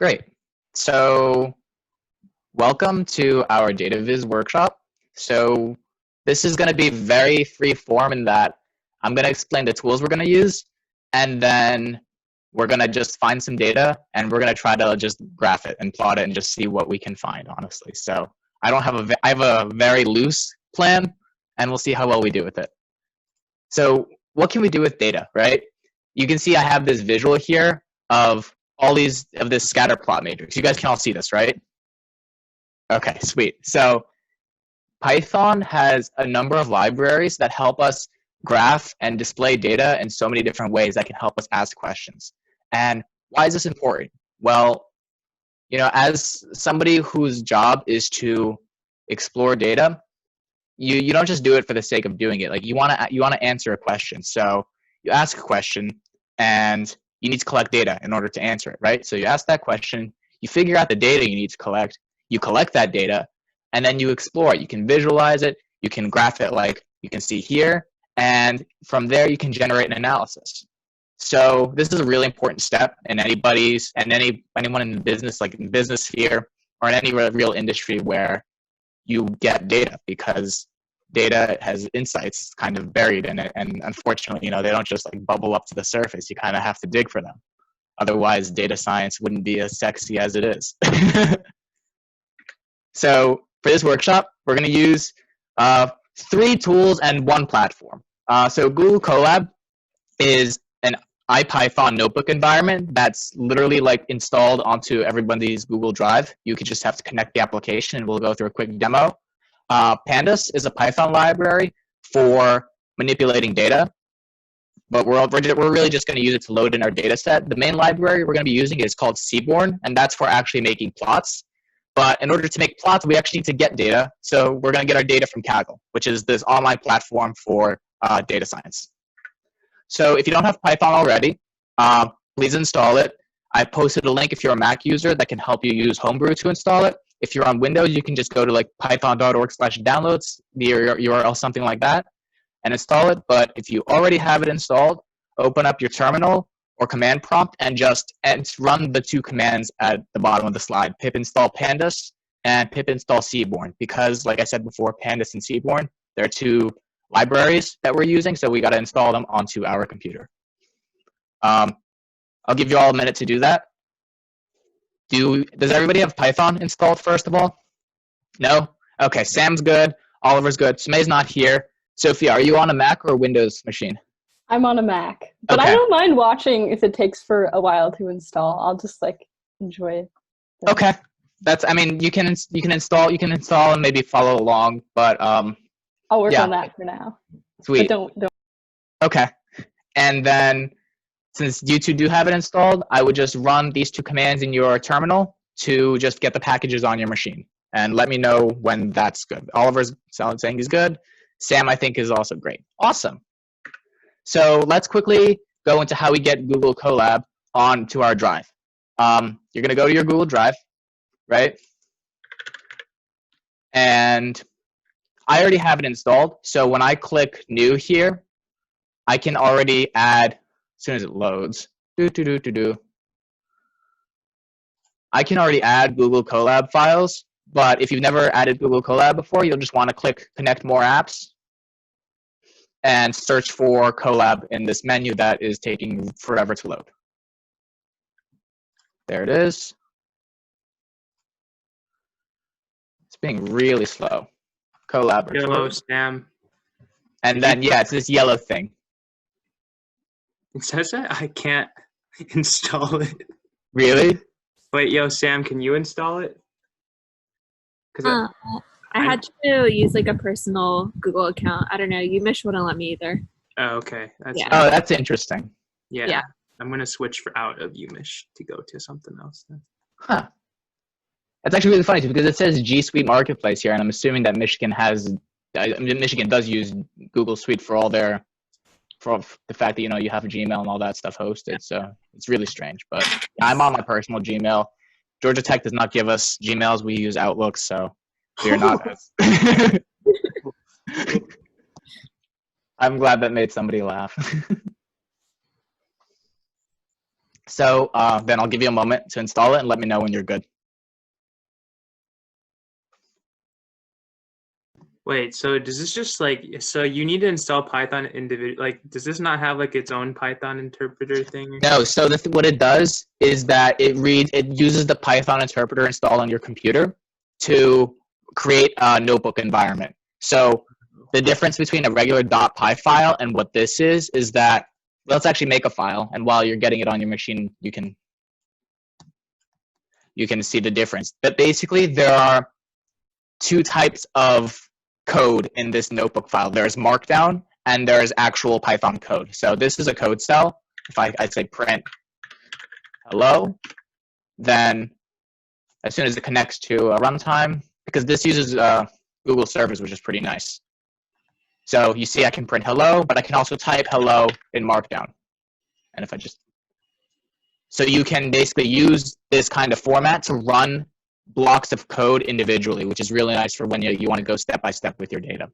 Great. So welcome to our data viz workshop. So this is going to be very free form in that I'm going to explain the tools we're going to use, and then we're going to just find some data and we're going to try to just graph it and plot it and just see what we can find, honestly. So I have a very loose plan, and we'll see how well we do with it. So what can we do with data, right? You can see I have this visual here of this scatter plot matrix. You guys can all see this, right? Okay, sweet. So Python has a number of libraries that help us graph and display data in so many different ways that can help us ask questions. And why is this important? Well, you know, as somebody whose job is to explore data, you don't just do it for the sake of doing it. Like you want to answer a question. So you ask a question and you need to collect data in order to answer it, right? So you ask that question, you figure out the data you need to collect, you collect that data, and then you explore it. You can visualize it, you can graph it like you can see here, and from there you can generate an analysis. So this is a really important step in anyone in the business, like in the business sphere or in any real industry where you get data, because data has insights kind of buried in it, and unfortunately, you know, they don't just like bubble up to the surface. You kind of have to dig for them. Otherwise, data science wouldn't be as sexy as it is. So for this workshop, we're going to use 3 tools and 1 platform. So Google Colab is an IPython notebook environment that's literally like installed onto everybody's Google Drive. You could just have to connect the application, and we'll go through a quick demo. Pandas is a Python library for manipulating data, but we're really just going to use it to load in our data set. The main library we're going to be using is called Seaborn, and that's for actually making plots. But in order to make plots, we actually need to get data. So we're going to get our data from Kaggle, which is this online platform for data science. So if you don't have Python already, please install it. I posted a link if you're a Mac user that can help you use Homebrew to install it. If you're on Windows, you can just go to like python.org/downloads, the URL, something like that, and install it. But if you already have it installed, open up your terminal or command prompt and just run the 2 commands at the bottom of the slide: pip install pandas and pip install seaborn. Because like I said before, pandas and seaborn, they're 2 libraries that we're using, so we got to install them onto our computer. I'll give you all a minute to do that. Does everybody have Python installed first of all? No? Okay, Sam's good, Oliver's good, Sumay's not here. Sophia, are you on a Mac or a Windows machine? I'm on a Mac, but okay. I don't mind watching if it takes for a while to install. I'll just like enjoy it. Okay, you can install and maybe follow along, but I'll work on that for now. Sweet. But don't. Okay, and then since you 2 do have it installed, I would just run these 2 commands in your terminal to just get the packages on your machine, and let me know when that's good. Oliver's saying he's good. Sam, I think, is also great. Awesome. So let's quickly go into how we get Google Colab onto our drive. You're going to go to your Google Drive, right? And I already have it installed. So when I click New here, I can already add, as soon as it loads, I can already add Google Colab files. But if you've never added Google Colab before, you'll just want to click Connect More Apps and search for Colab in this menu that is taking forever to load. There it is. It's being really slow. Colab. Hello, Sam. And then, yeah, it's this yellow thing. It says that I can't install it. Really? Wait, yo, Sam, can you install it? I had to use like a personal Google account. I don't know. Umish wouldn't let me either. Oh, okay. That's interesting. Yeah. I'm going to switch out of Umish to go to something else then. Huh. That's actually really funny because it says G Suite Marketplace here, and I'm assuming that Michigan does use Google Suite for the fact that, you know, you have a Gmail and all that stuff hosted. So it's really strange. But yeah, I'm on my personal Gmail. Georgia Tech does not give us Gmails. We use Outlook, so we're not. I'm glad that made somebody laugh. So then I'll give you a moment to install it and let me know when you're good. Wait, so does this just like, so you need to install Python individual, like, does this not have like its own Python interpreter thing? No, so what it does is that it uses the Python interpreter installed on your computer to create a notebook environment. So the difference between a regular .py file and what this is that, let's actually make a file, and while you're getting it on your machine, you can see the difference. But basically, there are two types of code in this notebook file. There's Markdown and there's actual Python code. So this is a code cell. If I say print hello, then as soon as it connects to a runtime, because this uses Google servers, which is pretty nice. So you see I can print hello, but I can also type hello in Markdown. And if I just, so you can basically use this kind of format to run blocks of code individually, which is really nice for when you want to go step by step with your data.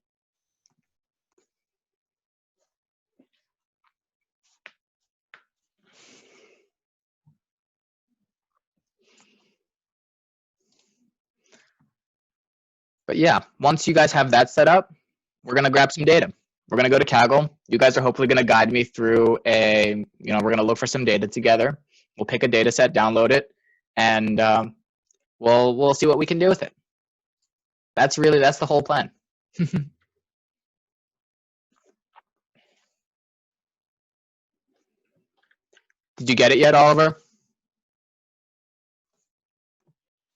But yeah, once you guys have that set up, we're going to grab some data. We're going to go to Kaggle. You guys are hopefully going to guide me through we're going to look for some data together. We'll pick a data set, download it, and we'll see what we can do with it. That's the whole plan. Did you get it yet, Oliver?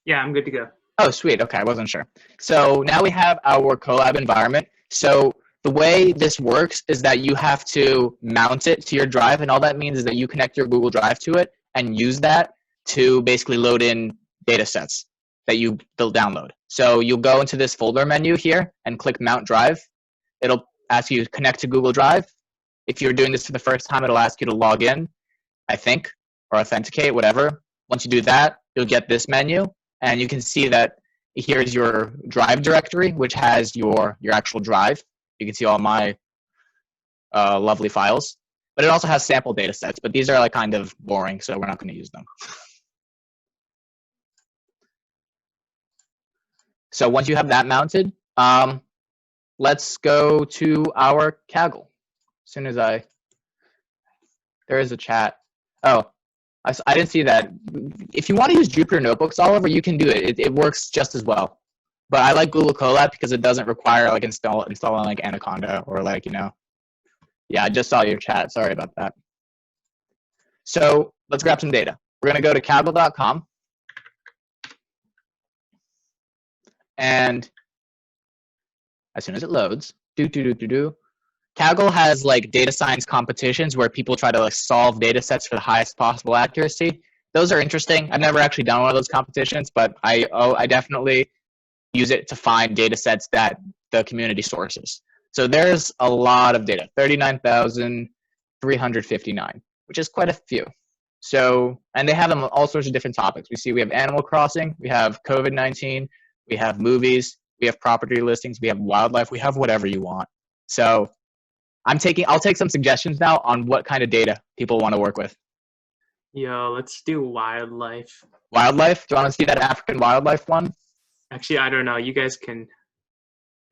Yeah, I'm good to go. Oh, sweet. Okay, I wasn't sure. So now we have our Collab environment. So the way this works is that you have to mount it to your drive, and all that means is that you connect your Google Drive to it and use that to basically load in data sets that you'll download. So you'll go into this folder menu here and click Mount Drive. It'll ask you to connect to Google Drive. If you're doing this for the first time, it'll ask you to log in, I think, or authenticate, whatever. Once you do that, you'll get this menu, and you can see that here's your drive directory, which has your actual drive. You can see all my lovely files. But it also has sample data sets, but these are like kind of boring, so we're not going to use them. So once you have that mounted, let's go to our Kaggle. As soon as there is a chat. Oh, I didn't see that. If you want to use Jupyter Notebooks, Oliver, you can do it. It works just as well. But I like Google Colab because it doesn't require like installing like Anaconda or like, Yeah, I just saw your chat. Sorry about that. So let's grab some data. We're going to go to Kaggle.com. And as soon as it loads, Kaggle has like data science competitions where people try to like solve data sets for the highest possible accuracy. Those are interesting. I've never actually done one of those competitions, but I definitely use it to find data sets that the community sources. So there's a lot of data, 39,359, which is quite a few. So, and they have them on all sorts of different topics. We have Animal Crossing, we have COVID-19, we have movies, we have property listings, we have wildlife, we have whatever you want. So I'll take some suggestions now on what kind of data people want to work with. Yo, let's do wildlife. Wildlife? Do you want to see that African wildlife one? Actually, I don't know. You guys can.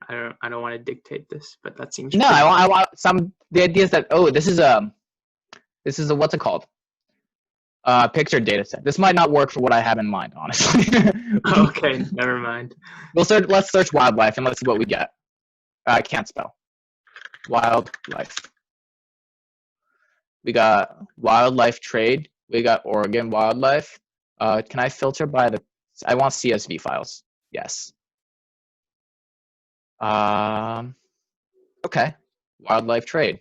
I don't want to dictate this, but that seems. No, I want the idea is that this is a what's it called? Picture data set. This might not work for what I have in mind, honestly. Okay, never mind. Let's search wildlife and let's see what we get. I can't spell. Wildlife. We got wildlife trade. We got Oregon wildlife. Can I filter by I want CSV files. Yes. Okay. Wildlife trade.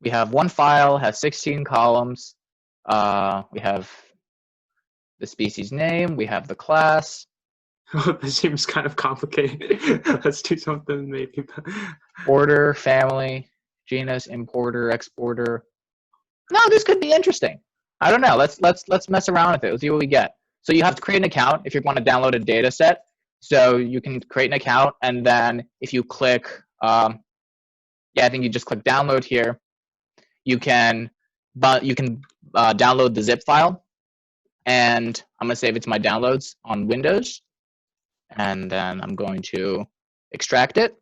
We have one file, has 16 columns. We have the species name. We have the class. This seems kind of complicated. Let's do something maybe. Order, family, genus, importer, exporter. No, this could be interesting. I don't know. Let's mess around with it. Let's see what we get. So you have to create an account if you want to download a data set. So you can create an account, and then if you click, I think you just click download here. You can but you can download the zip file, and I'm gonna save it to my downloads on Windows, and then I'm going to extract it.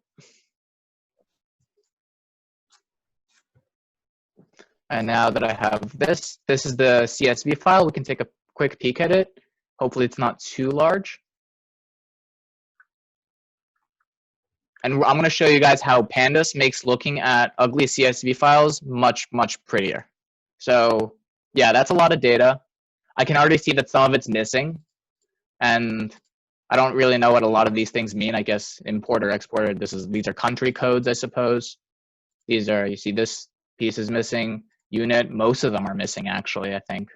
And now that I have this is the CSV file. We can take a quick peek at it. Hopefully it's not too large. And I'm going to show you guys how Pandas makes looking at ugly CSV files much, much prettier. So yeah, that's a lot of data. I can already see that some of it's missing. And I don't really know what a lot of these things mean. I guess importer, exporter, these are country codes, I suppose. These are, you see this piece is missing. Unit, most of them are missing actually, I think.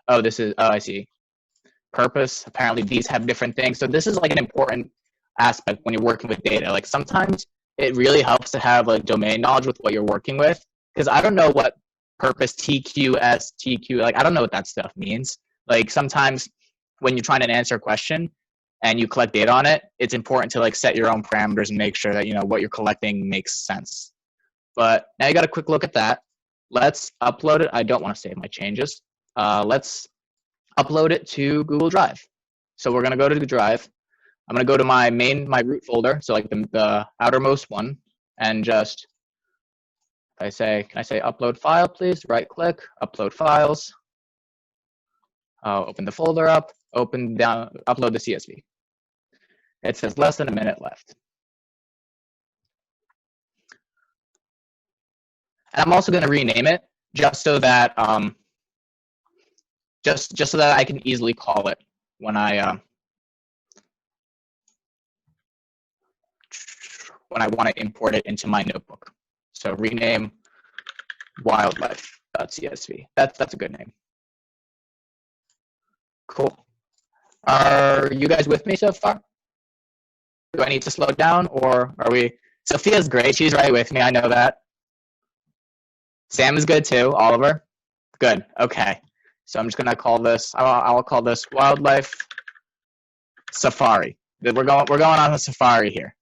Oh, I see. Purpose, apparently these have different things. So this is like an important aspect when you're working with data. Like sometimes it really helps to have like domain knowledge with what you're working with, because I don't know what purpose, TQS, TQ, like I don't know what that stuff means. Like sometimes when you're trying to answer a question and you collect data on it, it's important to like set your own parameters and make sure that you know what you're collecting makes sense. But now you got a quick look at that. Let's upload it. I don't want to save my changes. Let's upload it to Google Drive. So we're going to go to the Drive. I'm going to go to my root folder, so like the outermost one, and just, can I say upload file, please? Right click, upload files. Open the folder up, upload the CSV. It says less than a minute left. And I'm also going to rename it just so that just so that I can easily call it when I want to import it into my notebook. So rename wildlife.csv. That's a good name. Cool. Are you guys with me so far? Do I need to slow down, or are we? Sophia's great. She's right with me. I know that. Sam is good too. Oliver, good. Okay. So I'm just gonna call this. I'll call this wildlife safari. We're going on a safari here.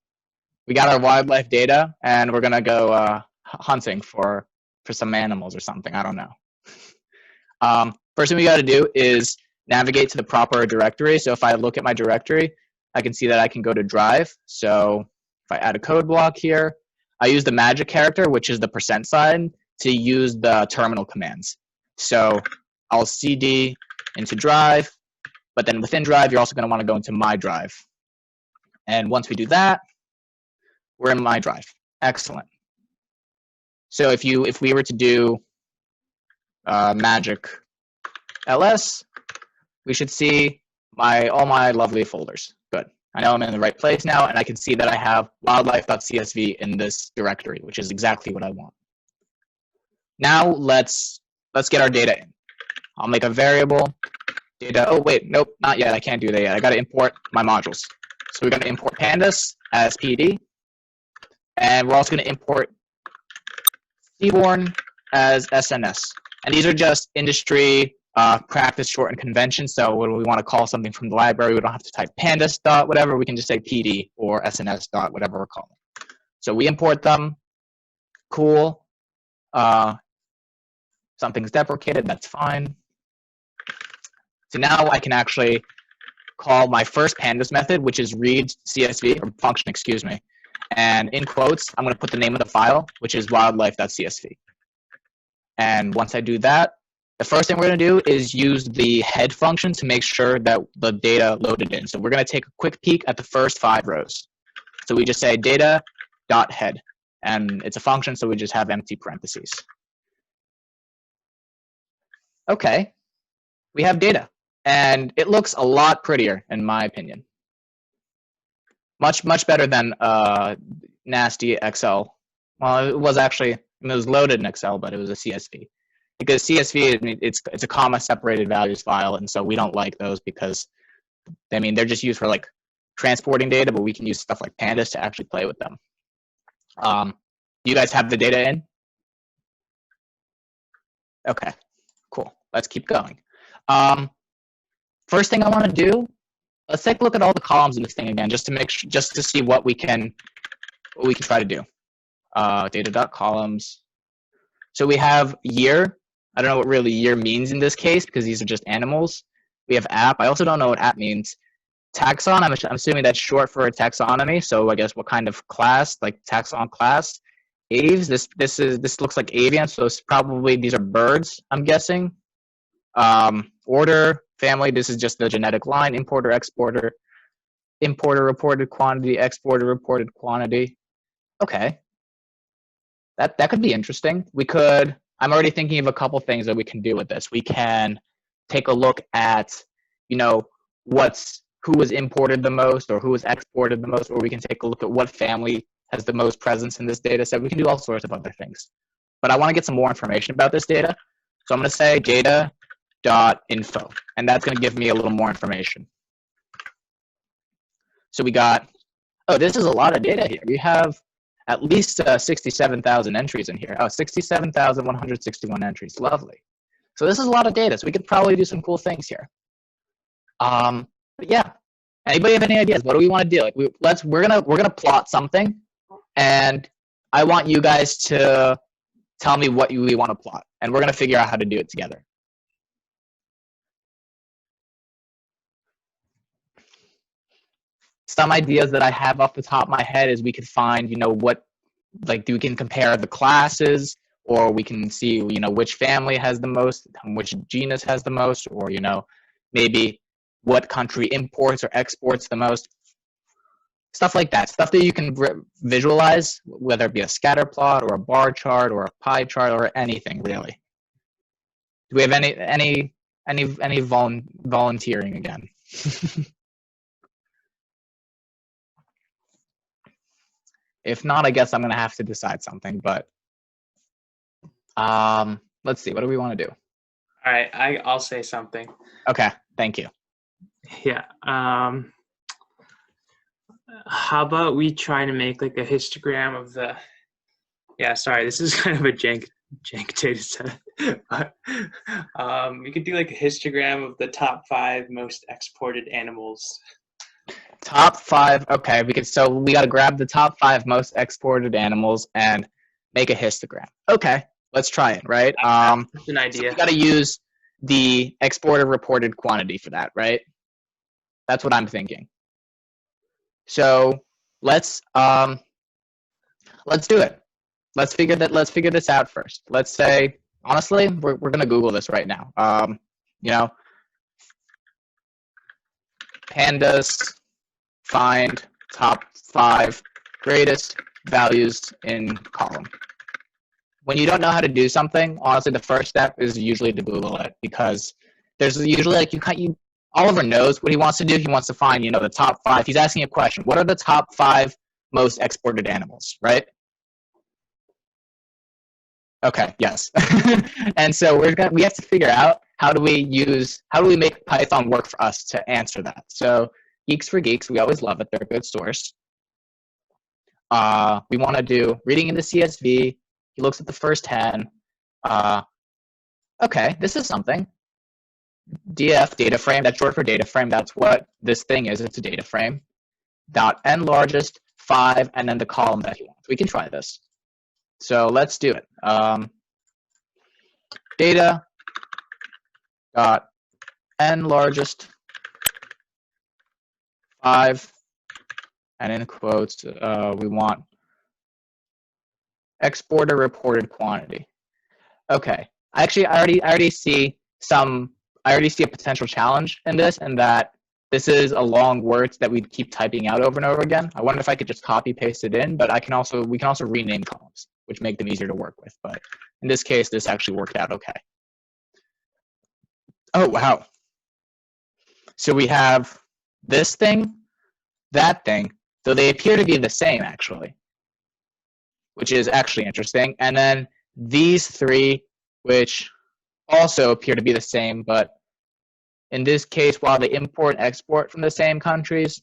We got our wildlife data, and we're gonna go hunting for some animals or something. I don't know. First thing we got to do is navigate to the proper directory. So if I look at my directory, I can see that I can go to Drive. So if I add a code block here, I use the magic character, which is the % sign, to use the terminal commands. So I'll cd into Drive, but then within Drive, you're also going to want to go into My Drive. And once we do that, we're in My Drive. Excellent. So if we were to do magic ls, we should see all my lovely folders. Good. I know I'm in the right place now, and I can see that I have wildlife.csv in this directory, which is exactly what I want. Now let's get our data in. I'll make a variable data. Oh wait, nope, not yet. I can't do that yet. I got to import my modules. So we're going to import pandas as PD, and we're also going to import Seaborn as SNS. And these are just industry practice shortened conventions. So when we want to call something from the library, we don't have to type pandas dot whatever. We can just say PD or SNS dot whatever we're calling. So we import them. Cool. Something's deprecated. That's fine. So now I can actually call my first pandas method, which is read CSV, or function, excuse me. And in quotes, I'm going to put the name of the file, which is wildlife.csv. And once I do that, the first thing we're going to do is use the head function to make sure that the data loaded in. So we're going to take a quick peek at the first 5 rows. So we just say data.head, and it's a function, so we just have empty parentheses. Okay, we have data, and it looks a lot prettier, in my opinion. Much better than nasty Excel. Well, it was loaded in Excel, but it was a CSV. Because CSV, it's a comma separated values file, and so we don't like those because, I mean, they're just used for like transporting data, but we can use stuff like pandas to actually play with them. You guys have the data in? Okay, cool. Let's keep going. First thing I want to do, let's take a look at all the columns in this thing again, just to see what we can try to do. Data.columns. So we have year, I don't know what really year means in this case because these are just animals. We have app. I also don't know what app means. Taxon, I'm assuming that's short for a taxonomy. So I guess what kind of class, like taxon class. Aves, this looks like avian, so it's probably these are birds, I'm guessing. Order, family, this is just the genetic line, importer, exporter, importer reported quantity, exporter reported quantity. Okay. That could be interesting. I'm already thinking of a couple things that we can do with this. We can take a look at, you know, who was imported the most or who was exported the most, or we can take a look at what family has the most presence in this data set. We can do all sorts of other things. But I want to get some more information about this data. So I'm going to say data.info, and that's going to give me a little more information. So we got, oh, this is a lot of data here. We have at least 67,000 entries in here. Oh, 67,161 entries. Lovely. So this is a lot of data. So we could probably do some cool things here. But yeah. Anybody have any ideas? What do we want to do? Like we're gonna plot something, and I want you guys to tell me what we want to plot, and we're gonna figure out how to do it together. Some ideas that I have off the top of my head is we could find, you know, we can compare the classes, or we can see, you know, which family has the most, which genus has the most, or, you know, maybe what country imports or exports the most. Stuff like that. Stuff that you can visualize, whether it be a scatter plot or a bar chart or a pie chart or anything really. Do we have any volunteering again? If not, I guess I'm gonna have to decide something. But let's see. What do we want to do? All right, I'll say something. Okay, thank you. Yeah. How about we try to make like a histogram of the? Yeah, sorry, this is kind of a jank data set, but we could do like a histogram of the top 5 most exported animals. Top 5. Okay, so we got to grab the top 5 most exported animals and make a histogram. Okay, let's try it. Right. That's an idea. So we got to use the exporter reported quantity for that, right? That's what I'm thinking. So let's do it. Let's figure this out first. Let's say, honestly, we're gonna Google this right now. You know, pandas find top 5 greatest values in column. When you don't know how to do something, honestly, the first step is usually to Google it, because there's usually like Oliver knows what he wants to do. He wants to find, you know, the top 5. He's asking a question. What are the top 5 most exported animals, right? Okay, yes. And so we have to figure out how do we make Python work for us to answer that. So Geeks for Geeks, we always love it. They're a good source. We want to do reading in the CSV. He looks at the first 10. Okay, this is something. DataFrame, that's short for DataFrame. That's what this thing is. It's a DataFrame. .n largest 5, and then the column that he wants. We can try this. So let's do it. Data .n largest 5, and in quotes, we want exporter reported quantity. Okay, actually, I already see a potential challenge in this, and that this is a long word that we keep typing out over and over again. I wonder if I could just copy paste it in, but we can also rename columns, which make them easier to work with. But in this case, this actually worked out okay. Oh, wow. So we have this thing, that thing, so they appear to be the same actually, which is actually interesting. And then these 3, which also appear to be the same, but in this case, while they import and export from the same countries,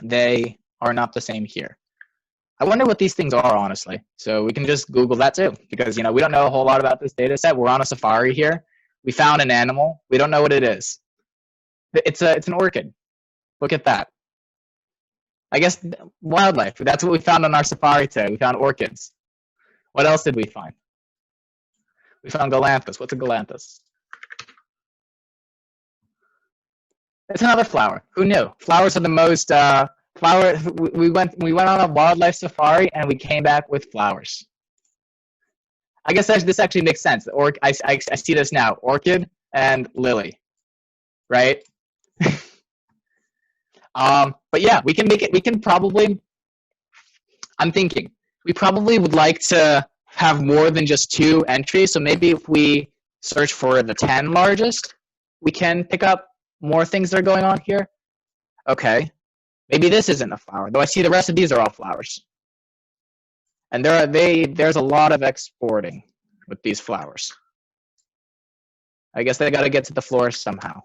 they are not the same here. I wonder what these things are, honestly. So we can just Google that too, because, you know, we don't know a whole lot about this data set. We're on a safari here. We found an animal. We don't know what it is. It's an orchid. Look at that. I guess wildlife. That's what we found on our safari today. We found orchids. What else did we find? We found galanthus. What's a galanthus? It's another flower. Who knew? Flowers are the most we went on a wildlife safari and we came back with flowers. I guess this actually makes sense. I see this now. Orchid and lily, right? But yeah, we can make it. We can probably. I'm thinking we probably would like to have more than just 2 entries. So maybe if we search for the 10 largest, we can pick up more things that are going on here. Okay, maybe this isn't a flower, though I see the rest of these are all flowers. And there's a lot of exporting with these flowers. I guess they got to get to the florist somehow.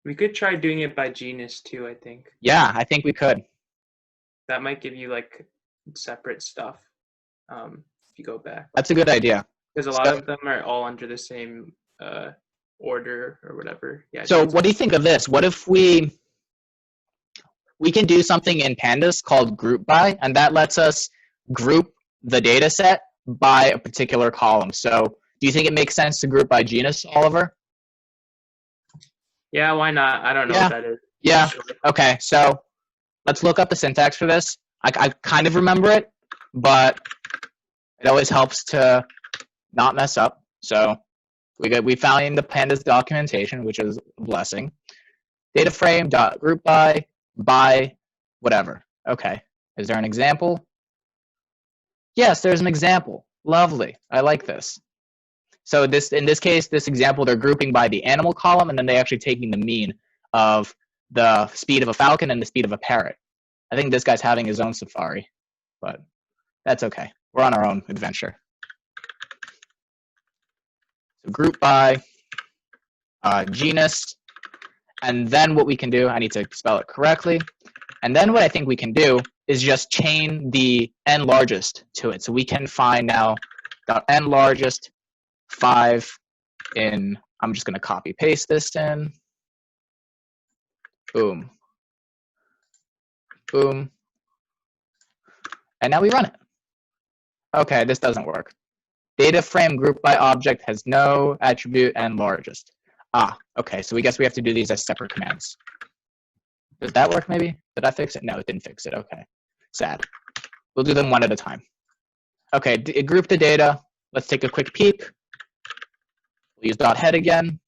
We could try doing it by genus too, I think. Yeah, I think we could. That might give you like separate stuff if you go back. That's a good idea. Because a lot of them are all under the same order or whatever. Yeah. So what do you think of this? What if we can do something in Pandas called group by, and that lets us group the data set by a particular column. So do you think it makes sense to group by genus, Oliver? Yeah, why not? I don't know what that is. Yeah. Sure. Okay, so let's look up the syntax for this. I kind of remember it, but it always helps to not mess up. So we found the Pandas documentation, which is a blessing. DataFrame dot group by whatever. Okay. Is there an example? Yes, there's an example. Lovely. I like this. So in this case, this example, they're grouping by the animal column, and then they're actually taking the mean of the speed of a falcon and the speed of a parrot. I think this guy's having his own safari, but that's okay. We're on our own adventure. So group by genus, and then what we can do, I need to spell it correctly, and then what I think we can do is just chain the n largest to it. So we can find now .n largest 5 in, I'm just going to copy paste this in. Boom. Boom. And now we run it. Okay, this doesn't work. Data frame group by object has no attribute n largest. Okay, so we guess we have to do these as separate commands. Does that work maybe? Did I fix it? No, it didn't fix it. Okay, sad. We'll do them one at a time. Okay, group the data. Let's take a quick peek. We'll use .head again.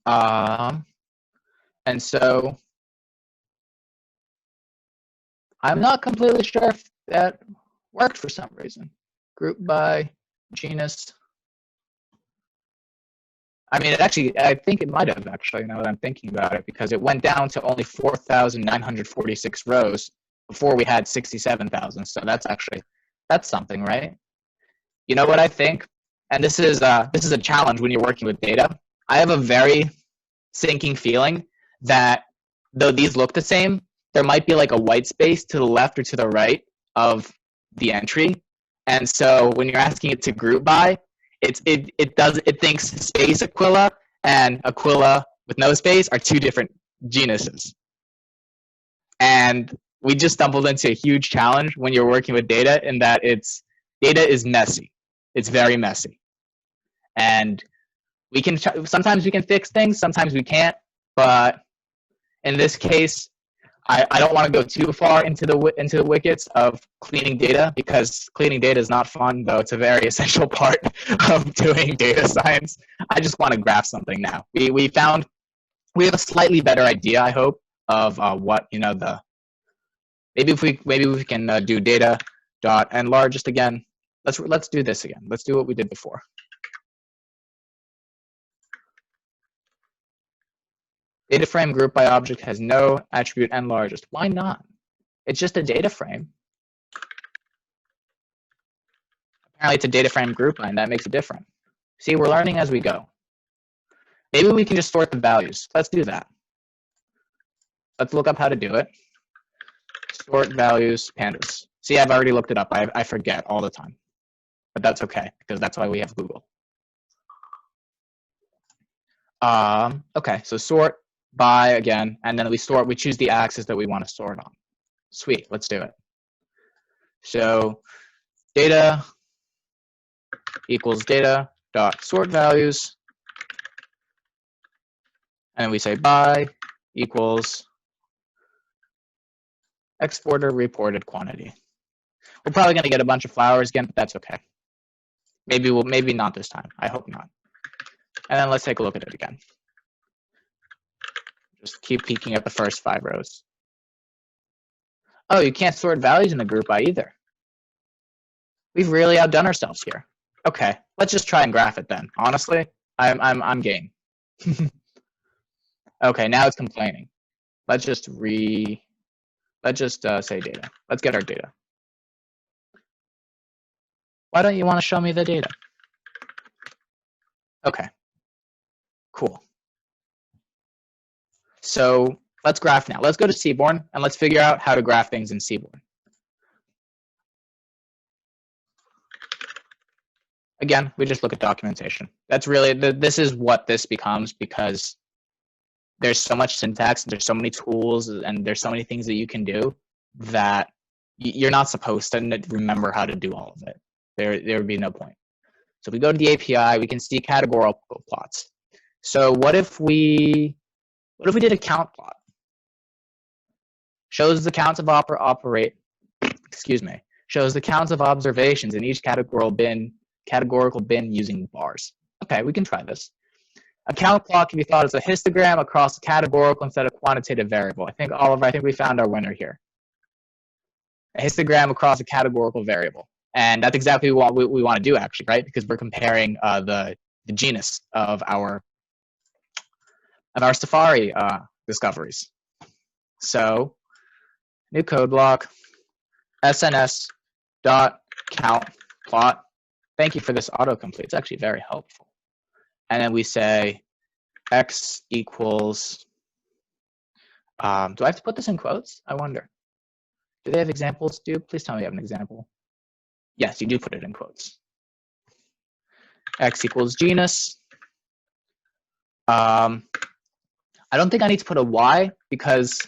And so I'm not completely sure if that worked for some reason. Group by genus. I mean, I think it might have actually, now that I'm thinking about it, because it went down to only 4,946 rows before we had 67,000. So that's something, right? You know what I think? And this is a challenge when you're working with data. I have a very sinking feeling that though these look the same, there might be like a white space to the left or to the right of the entry. And so when you're asking it to group by, it thinks space Aquila and Aquila with no space are 2 different genuses. And we just stumbled into a huge challenge when you're working with data in that data is messy. It's very messy. And sometimes we can fix things, sometimes we can't, but in this case, I don't want to go too far into the wickets of cleaning data, because cleaning data is not fun, though it's a very essential part of doing data science. I just want to graph something now. We have a slightly better idea, I hope, of what maybe we can do data dot n largest again. Let's do this again. Let's do what we did before. Data frame group by object has no attribute n largest. Why not? It's just a data frame. Apparently it's a data frame group by, and that makes it different. See, we're learning as we go. Maybe we can just sort the values. Let's do that. Let's look up how to do it. Sort values pandas. See, I've already looked it up. I forget all the time. But that's okay, because that's why we have Google. Okay, so sort by again, and then we choose the axis that we want to sort on. Sweet, let's do it. So data equals data dot sort values, and we say by equals exporter reported quantity. We're probably going to get a bunch of flowers again, but that's okay. Maybe not this time. I hope not. And then let's take a look at it again. Just keep peeking at the first 5 rows. Oh, you can't sort values in the group by either. We've really outdone ourselves here. Okay, let's just try and graph it then. Honestly, I'm game. Okay, now it's complaining. Let's just say data. Let's get our data. Why don't you want to show me the data? Okay, cool. So let's graph now. Let's go to Seaborn and let's figure out how to graph things in Seaborn. Again, we just look at documentation. That's really, this is what this becomes, because there's so much syntax, there's so many tools, and there's so many things that you can do that you're not supposed to remember how to do all of it. There would be no point. So if we go to the API, we can see categorical plots. So what if we did a count plot? Shows the counts of shows the counts of observations in each categorical bin using bars. Okay, we can try this. A count plot can be thought as a histogram across a categorical instead of quantitative variable. I think we found our winner here. A histogram across a categorical variable. And that's exactly what we want to do, actually, right? Because we're comparing the genus of our Safari discoveries. So, new code block, SNS dot count plot. Thank you for this autocomplete. It's actually very helpful. And then we say x equals. Do I have to put this in quotes? I wonder. Do they have examples? Please tell me you have an example. Yes, you do put it in quotes. X equals genus. I don't think I need to put a y because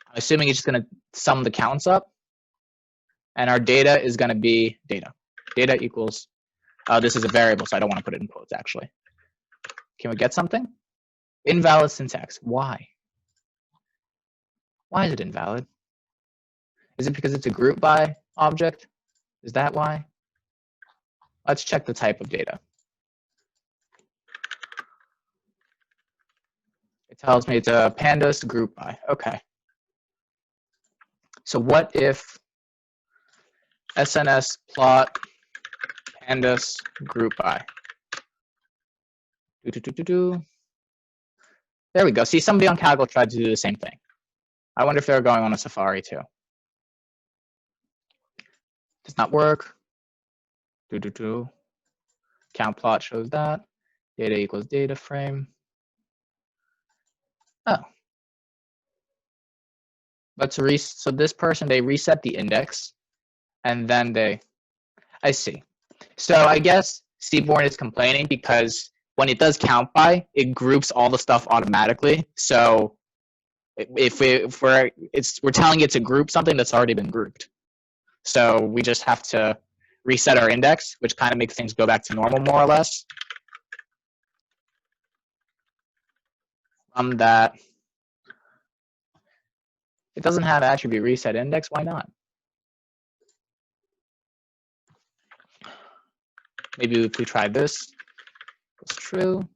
I'm assuming it's just going to sum the counts up. And our data is going to be data. Data equals, this is a variable, so I don't want to put it in quotes, actually. Can we get something? Invalid syntax. Why? Why is it invalid? Is it because it's a group by object? Is that why? Let's check the type of data. It tells me it's a pandas group by. Okay. So what if SNS plot pandas group by? There we go. See, somebody on Kaggle tried to do the same thing. I wonder if they're going on a Safari too. Does not work. Count plot shows that. Data equals DataFrame. Oh. So this person, they reset the index, and then I see. So I guess Seaborn is complaining because when it does count by, it groups all the stuff automatically. So if we're telling it to group something that's already been grouped. So we just have to reset our index, which kind of makes things go back to normal more or less. That it doesn't have attribute reset index. Why not? Maybe if we try this, it's true.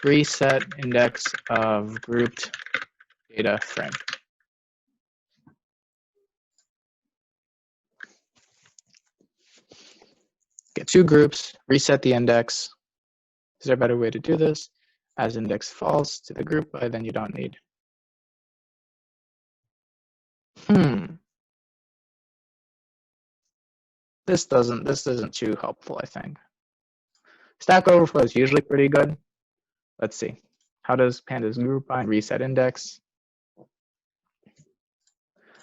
Reset index of grouped data frame. Get 2 groups, reset the index. Is there a better way to do this? As index false to the group by, then you don't need. This isn't too helpful, I think. Stack Overflow is usually pretty good. Let's see. How does pandas group by and reset index?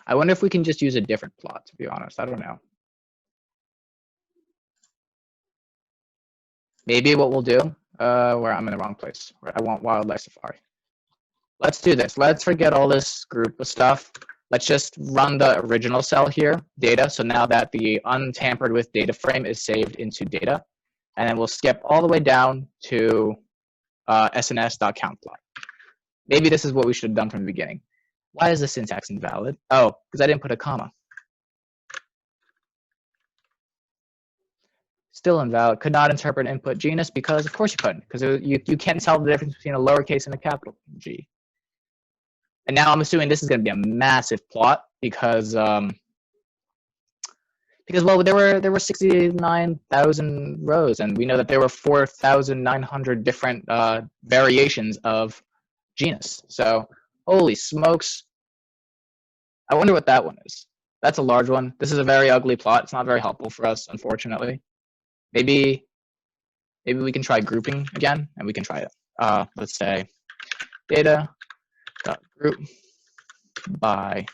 I wonder if we can just use a different plot, to be honest. I don't know. Maybe what we'll do, where I'm in the wrong place, where I want wildlife safari. Let's do this. Let's forget all this group of stuff. let's just run the original cell here, data. So now that the untampered with data frame is saved into data, and then we'll skip all the way down to sns.countPlot. Maybe this is what we should have done from the beginning. Why is the syntax invalid? Oh, because I didn't put a comma. Still invalid. Could not interpret input genus because of course you couldn't, because you can't tell the difference between a lowercase and a capital G. And now I'm assuming this is going to be a massive plot because well, there were 69,000 rows, and we know that there were 4,900 different variations of genus. So holy smokes! I wonder what that one is. That's a large one. This is a very ugly plot. It's not very helpful for us, unfortunately. Maybe we can try grouping again, and we can try it. Let's say data.group by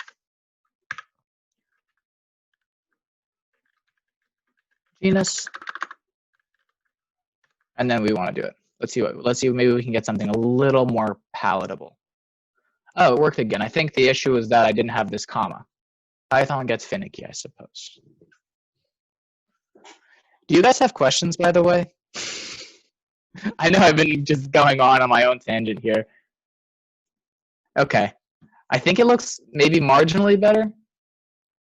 genus, and then we want to do it. Let's see. Maybe we can get something a little more palatable. Oh, it worked again. I think the issue is that I didn't have this comma. Python gets finicky, I suppose. Do you guys have questions, by the way? I know I've been just going on my own tangent here. Okay. I think it looks maybe marginally better.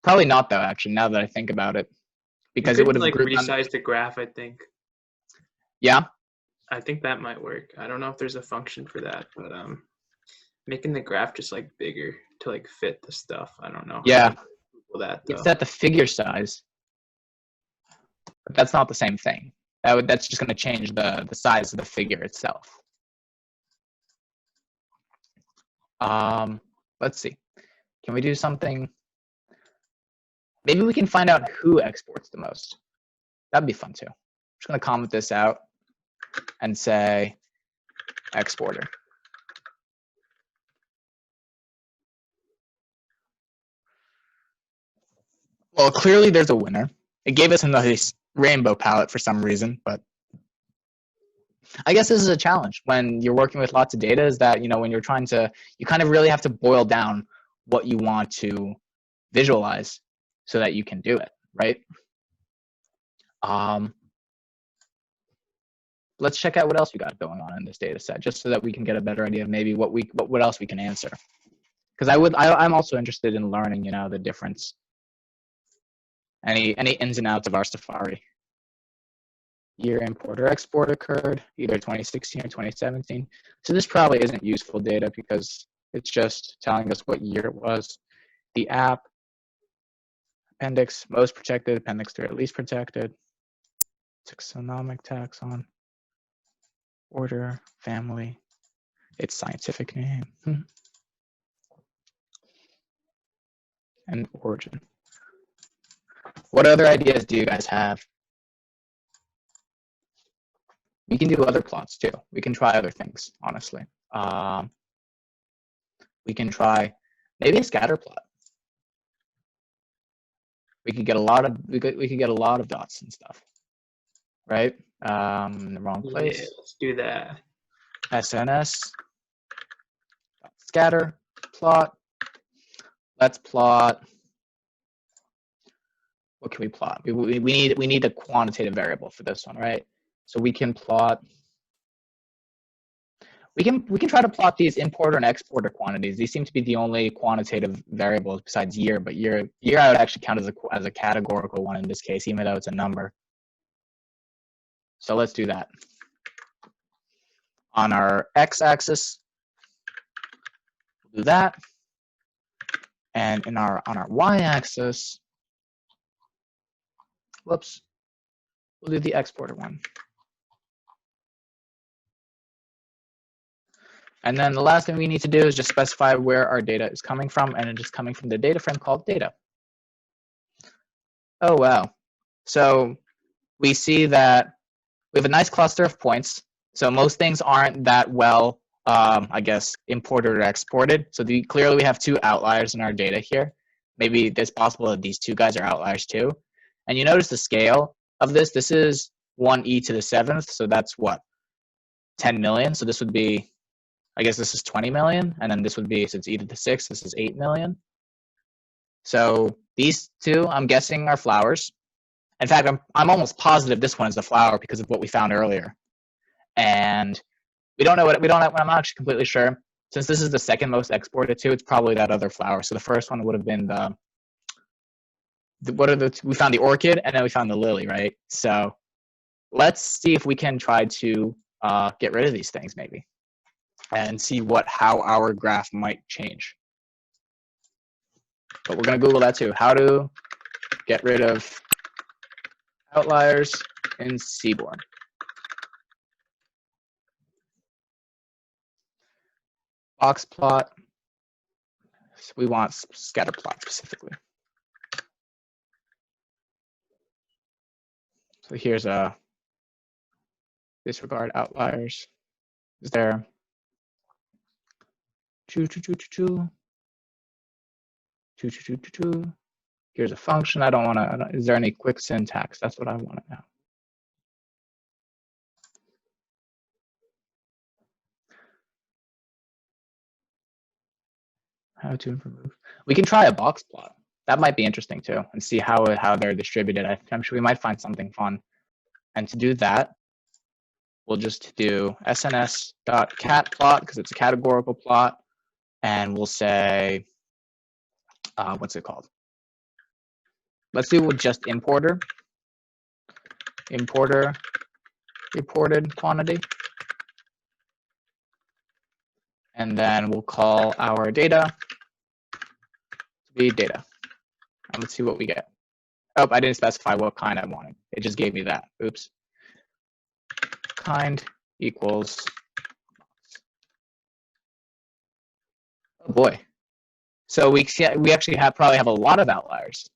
Probably not, though, actually, now that I think about it. Because it would have like resize the graph, I think. Yeah? I think that might work. I don't know if there's a function for that, but making the graph just like bigger to like fit the stuff. I don't know. Yeah. It's at the figure size. But that's not the same thing. That's just going to change the size of the figure itself. Let's see. Can we do something? Maybe we can find out who exports the most. That'd be fun too. I'm just going to comment this out and say exporter. Well, clearly there's a winner. It gave us a nice rainbow palette for some reason, but I guess this is a challenge when you're working with lots of data, is that, when you're trying to, you kind of really have to boil down what you want to visualize so that you can do it, right? Let's check out what else we got going on in this data set, just so that we can get a better idea of maybe what else we can answer. Because I'm also interested in learning, the difference. Any ins and outs of our Safari. Year import or export occurred, either 2016 or 2017. So this probably isn't useful data because it's just telling us what year it was. The app, appendix, most protected, appendix 3 at least protected. Taxonomic taxon, order, family, its scientific name, and origin. What other ideas do you guys have? We can do other plots too. We can try other things, honestly. We can try maybe a scatter plot. We could get a lot of dots and stuff, right? In the wrong place. Yeah, let's do that. SNS scatter plot. Let's plot. What can we plot? We need a quantitative variable for this one, right? So we can plot. We can try to plot these importer and exporter quantities. These seem to be the only quantitative variables besides year, but year I would actually count as a categorical one in this case, even though it's a number. So let's do that. On our x-axis, we'll do that, and on our y-axis, whoops, we'll do the exporter one. And then the last thing we need to do is just specify where our data is coming from, and it is coming from the data frame called data. Oh, wow. So we see that we have a nice cluster of points. So most things aren't that well, I guess, imported or exported. So clearly we have two outliers in our data here. Maybe it's possible that these two guys are outliers too. And you notice the scale of this. This is 1e to the 7th. So that's what? 10 million. So this would be, I guess this is 20 million. And then this would be, since e to the 6th, this is 8 million. So these two, I'm guessing, are flowers. In fact, I'm almost positive this one is a flower because of what we found earlier. And we don't know what I'm not actually completely sure. Since this is the second most exported to, it's probably that other flower. So the first one would have been we found the orchid and then we found the lily, right? So let's see if we can try to get rid of these things maybe and see how our graph might change. But we're going to Google that too. How to get rid of outliers in Seaborn. Box plot. So we want scatter plot specifically. So here's a disregard outliers. Is there here's a function. I don't want to. Is there any quick syntax? That's what I want to know. How to improve? We can try a box plot. That might be interesting too, and see how they're distributed. I'm sure we might find something fun. And to do that, we'll just do sns.catplot because it's a categorical plot, and we'll say, what's it called? Let's do with just importer reported quantity, and then we'll call our data to be data. And let's see what we get. Oh, I didn't specify what kind I wanted. It just gave me that. Oops. Kind equals. Oh boy. So we actually probably have a lot of outliers,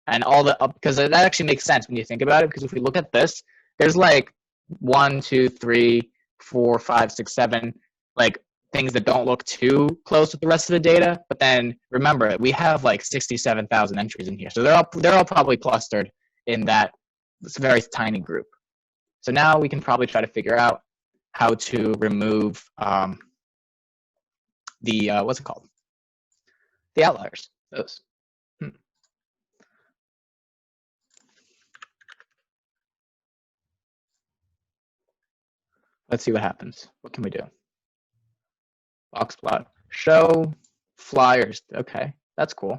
and all the because that actually makes sense when you think about it. Because if we look at this, there's like 1, 2, 3, 4, 5, 6, 7, like things that don't look too close with the rest of the data. But then remember, we have like 67,000 entries in here, so they're all probably clustered in that very tiny group. So now we can probably try to figure out how to remove the what's it called? The outliers. Those. Let's see what happens. What can we do? Box plot. Show flyers. Okay, that's cool.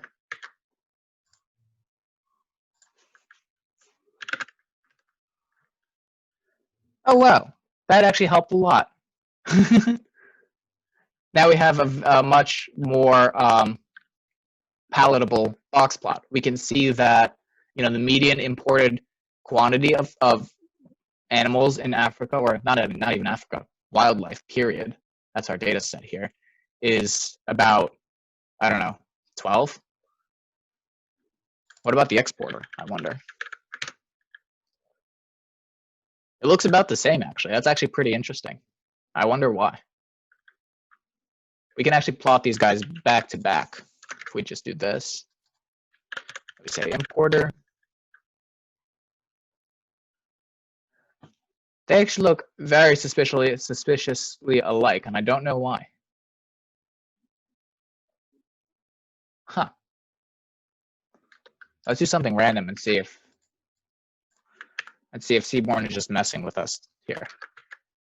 Oh wow, that actually helped a lot. Now we have a much more palatable box plot. We can see that the median imported quantity of animals in Africa, or not even Africa, wildlife period. That's our data set here. Is about, I don't know, 12. What about the exporter? I wonder. It looks about the same actually. That's actually pretty interesting. I wonder why. We can actually plot these guys back to back. If we just do this, we say importer. They actually look very suspiciously alike, and I don't know why. Huh. Let's do something random and see if Seaborn is just messing with us here.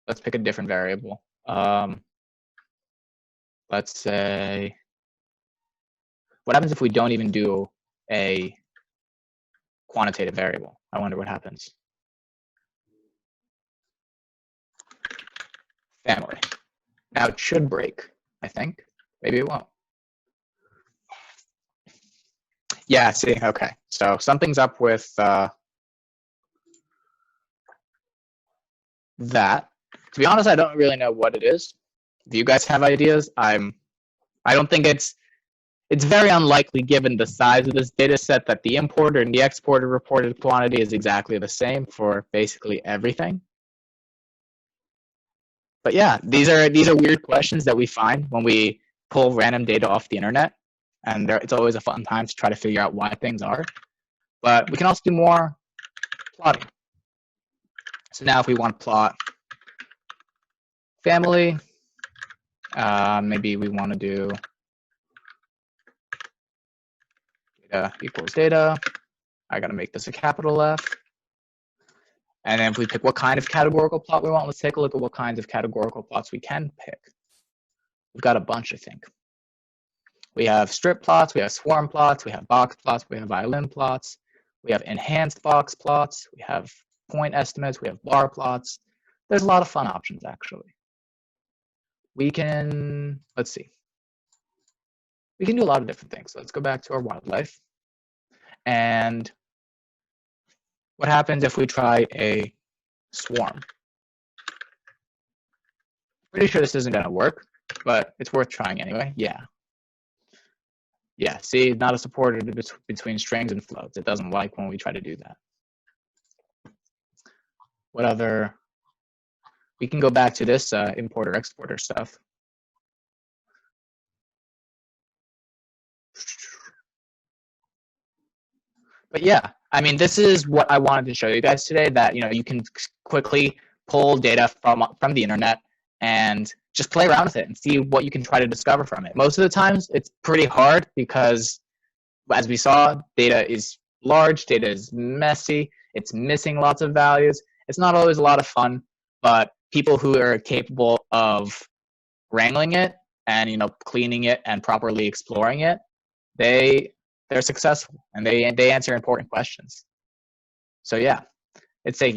Let's pick a different variable. Let's say, what happens if we don't even do a quantitative variable? I wonder what happens. Family. Now it should break, I think. Maybe it won't. Yeah, see, okay. So something's up with that. To be honest, I don't really know what it is. If you guys have ideas, I don't think it's very unlikely given the size of this data set that the importer and the exporter reported quantity is exactly the same for basically everything. But yeah, these are weird questions that we find when we pull random data off the internet, and it's always a fun time to try to figure out why things are. But we can also do more plotting. So now if we want to plot family, maybe we want to do Data equals data. I got to make this a capital F. And then if we pick what kind of categorical plot we want, let's take a look at what kinds of categorical plots we can pick. We've got a bunch, I think. We have strip plots, we have swarm plots, we have box plots, we have violin plots, we have enhanced box plots, we have point estimates, we have bar plots. There's a lot of fun options, actually. We can, let's see. We can do a lot of different things. Let's go back to our wildlife. And what happens if we try a swarm? Pretty sure this isn't going to work, but it's worth trying anyway. Yeah. Yeah, see, not a supporter between strings and floats. It doesn't like when we try to do that. What other? We can go back to this importer exporter stuff. But yeah, I mean, this is what I wanted to show you guys today, that you can quickly pull data from the internet and just play around with it and see what you can try to discover from it. Most of the times it's pretty hard because, as we saw, data is large, data is messy, it's missing lots of values. It's not always a lot of fun, but people who are capable of wrangling it and cleaning it and properly exploring it, they're successful and they answer important questions. So yeah, it's taking